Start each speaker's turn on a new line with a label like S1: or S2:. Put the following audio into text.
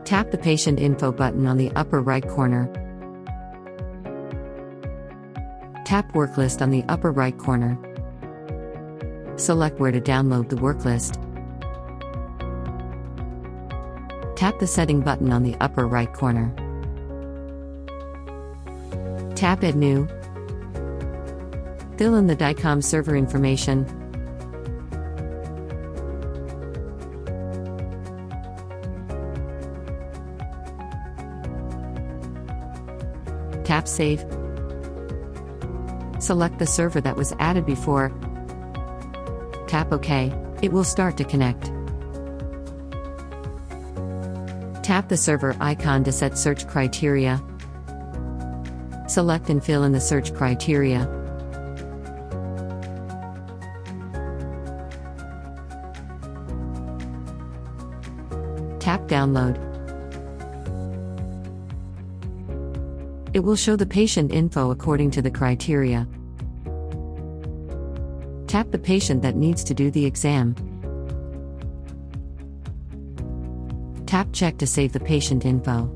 S1: Tap the Patient Info button on the upper right corner. Tap Worklist on the upper right corner. Select where to download the worklist. Tap the Setting button on the upper right corner. Tap Add New. Fill in the DICOM server information. Tap Save. Select the server that was added before. Tap OK. It will start to connect. Tap the server icon to set search criteria. Select and fill in the search criteria. Tap Download. It will show the patient info according to the criteria. Tap the patient that needs to do the exam. Tap Check to save the patient info.